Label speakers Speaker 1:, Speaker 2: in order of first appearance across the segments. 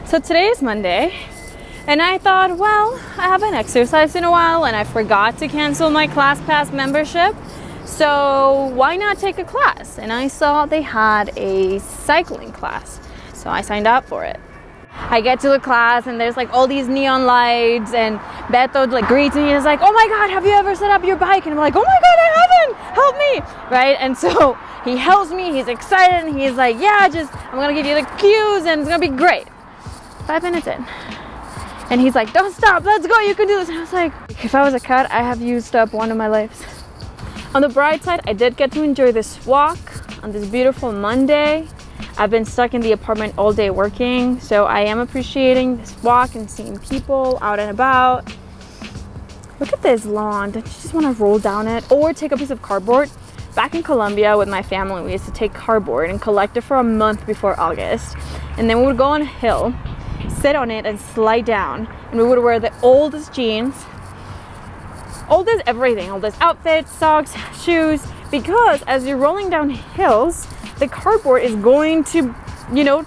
Speaker 1: So today is Monday, and I thought, well, I haven't exercised in a while and I forgot to cancel my ClassPass membership. So why not take a class? And I saw they had a cycling class. So I signed up for it. I get to the class and there's like all these neon lights, and Beto like greets me and is like, oh my God, have you ever set up your bike? And I'm like, oh my God, I haven't, help me, right? And so he helps me, he's excited, and he's like, yeah, I'm gonna give you the cues and it's gonna be great. 5 minutes in, and he's like, don't stop, let's go, you can do this. And I was like, if I was a cat, I have used up one of my lives. On the bright side, I did get to enjoy this walk on this beautiful Monday. I've been stuck in the apartment all day working, so I am appreciating this walk and seeing people out and about. Look at this lawn. Don't you just want to roll down it or take a piece of cardboard? Back in Colombia with my family, we used to take cardboard and collect it for a month before August, and then we would go on a hill, sit on it and slide down, and we would wear the oldest jeans, oldest everything, oldest outfits, socks, shoes, because as you're rolling down hills, the cardboard is going to,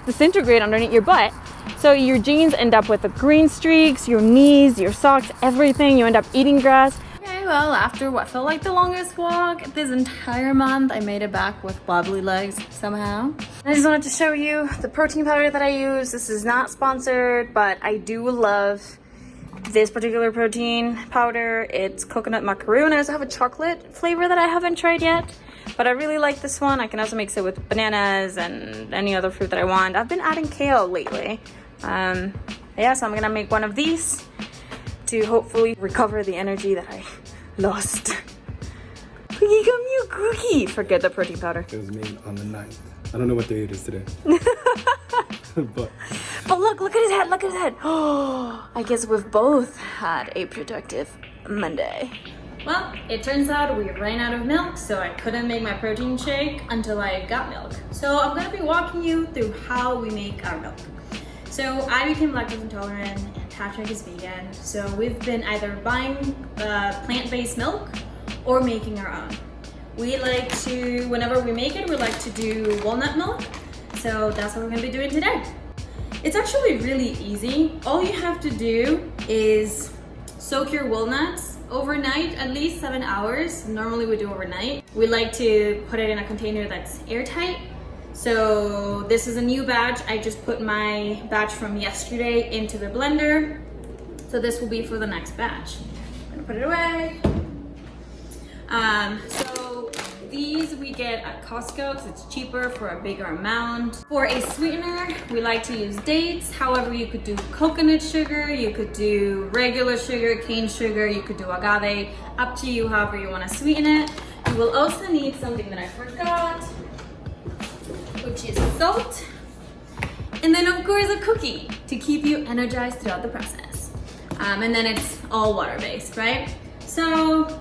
Speaker 1: disintegrate underneath your butt. So your jeans end up with the green streaks, your knees, your socks, everything. You end up eating grass. Okay, well, after what felt like the longest walk this entire month, I made it back with wobbly legs somehow. I just wanted to show you the protein powder that I use. This is not sponsored, but I do love this particular protein powder. It's coconut macaroon. I also have a chocolate flavor that I haven't tried yet, but I really like this one. I can also mix it with bananas and any other fruit that I want. I've been adding kale lately. Yeah, so I'm gonna make one of these to hopefully recover the energy that I lost. Cookie, come here, cookie. Forget the protein powder.
Speaker 2: It was made on the 9th. I don't know what day it is today. but
Speaker 1: look at his head, look at his head. Oh, I guess we've both had a productive Monday. Well, it turns out we ran out of milk, so I couldn't make my protein shake until I got milk. So I'm gonna be walking you through how we make our milk. So I became lactose intolerant and Patrick is vegan. So we've been either buying plant-based milk or making our own. We like to, whenever we make it, we like to do walnut milk. So that's what we're gonna be doing today. It's actually really easy. All you have to do is soak your walnuts overnight, at least 7 hours. Normally we do overnight. We like to put it in a container that's airtight. So this is a new batch. I just put my batch from yesterday into the blender. So this will be for the next batch. I'm gonna put it away. So these we get at Costco because it's cheaper for a bigger amount. For a sweetener, we like to use dates. However, you could do coconut sugar, you could do regular sugar, cane sugar, you could do agave, up to you however you want to sweeten it. You will also need something that I forgot, which is salt. And then of course a cookie to keep you energized throughout the process. And then it's all water-based, right? So,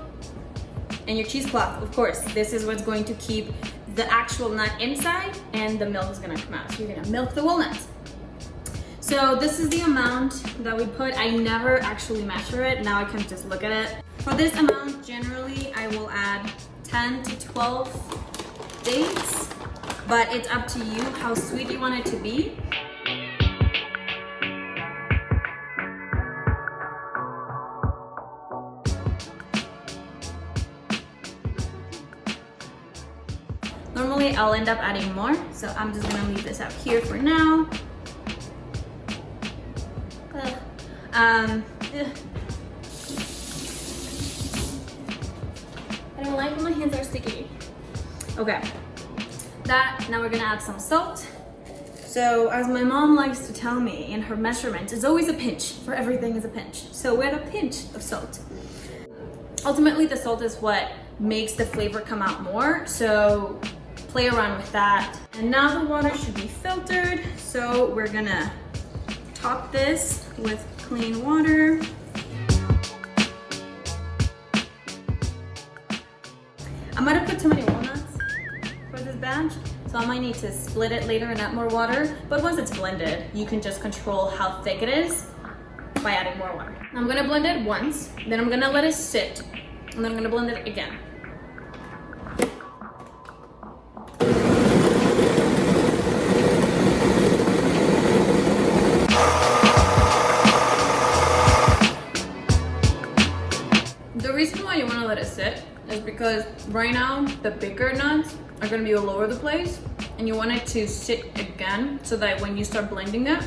Speaker 1: and your cheesecloth, of course. This is what's going to keep the actual nut inside and the milk is gonna come out. So you're gonna milk the walnuts. So this is the amount that we put. I never actually measure it. Now I can just look at it. For this amount, generally I will add 10 to 12 dates, but it's up to you how sweet you want it to be. Normally I'll end up adding more, so I'm just gonna leave this out here for now. I don't like when my hands are sticky. Okay, now we're gonna add some salt. So as my mom likes to tell me in her measurements, it's always a pinch. For everything is a pinch. So we add a pinch of salt. Ultimately, the salt is what makes the flavor come out more. So play around with that. And now the water should be filtered. So we're gonna top this with clean water. I might have put too many walnuts for this batch, so I might need to split it later and add more water. But once it's blended, you can just control how thick it is by adding more water. I'm gonna blend it once, then I'm gonna let it sit, and then I'm gonna blend it again. because right now the bigger nuts are going to be all over the place, and you want it to sit again so that when you start blending it,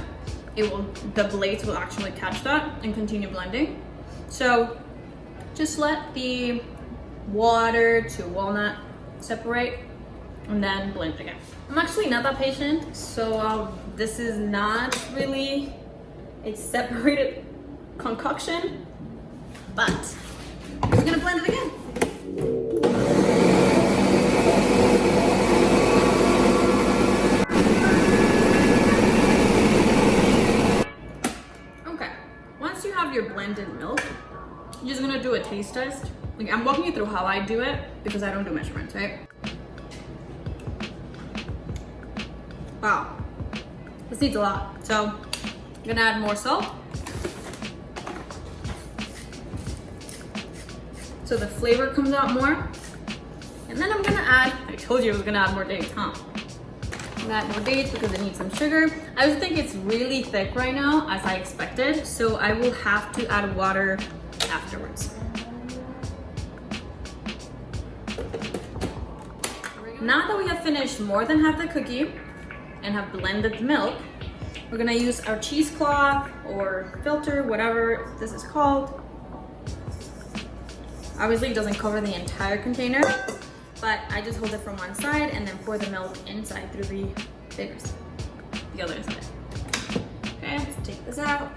Speaker 1: the blades will actually catch that and continue blending. So just let the water to walnut separate and then blend again. I'm actually not that patient, so this is not really a separated concoction, but I'm just gonna blend it again. Okay, once you have your blended milk, you're just gonna do a taste test. Like, I'm walking you through how I do it because I don't do measurements, right? Wow, this needs a lot. So I'm gonna add more salt. So the flavor comes out more. And then I'm gonna add, I told you I was gonna add more dates, huh? I'm gonna add more dates because it needs some sugar. I just think it's really thick right now, as I expected. So I will have to add water afterwards. Now that we have finished more than half the cookie and have blended the milk, we're gonna use our cheesecloth or filter, whatever this is called. Obviously it doesn't cover the entire container, but I just hold it from one side and then pour the milk inside through the other side. Okay, let's take this out.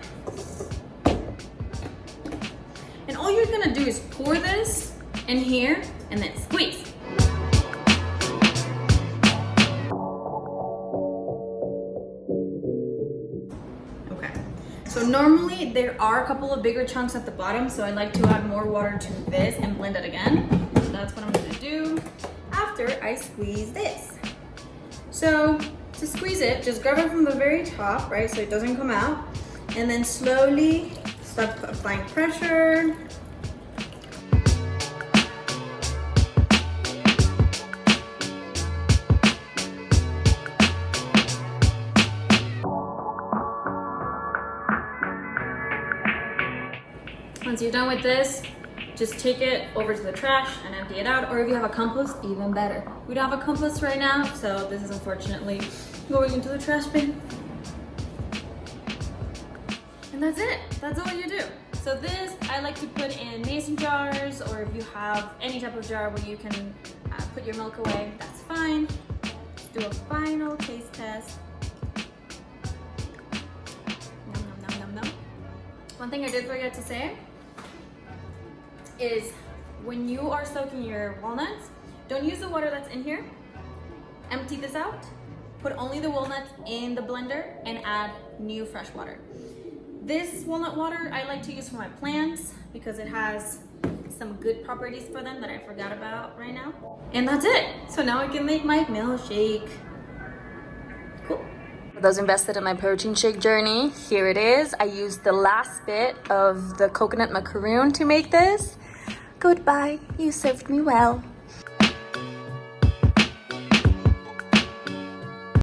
Speaker 1: And all you're gonna do is pour this in here and then squeeze. So normally there are a couple of bigger chunks at the bottom, so I like to add more water to this and blend it again. So that's what I'm gonna do after I squeeze this. So to squeeze it, just grab it from the very top, right, so it doesn't come out, and then slowly start applying pressure. Once you're done with this, just take it over to the trash and empty it out, or if you have a compost, even better. We don't have a compost right now, so this is unfortunately going into the trash bin. And that's it, that's all you do. So this, I like to put in mason jars, or if you have any type of jar where you can put your milk away, that's fine. Let's do a final taste test. Nom, nom, nom, nom, nom. One thing I did forget to say is when you are soaking your walnuts, don't use the water that's in here. Empty this out, put only the walnuts in the blender, and add new fresh water. This walnut water I like to use for my plants because it has some good properties for them that I forgot about right now. And that's it. So now I can make my milkshake. Cool. For those invested in my protein shake journey, here it is. I used the last bit of the coconut macaroon to make this. Goodbye, you served me well.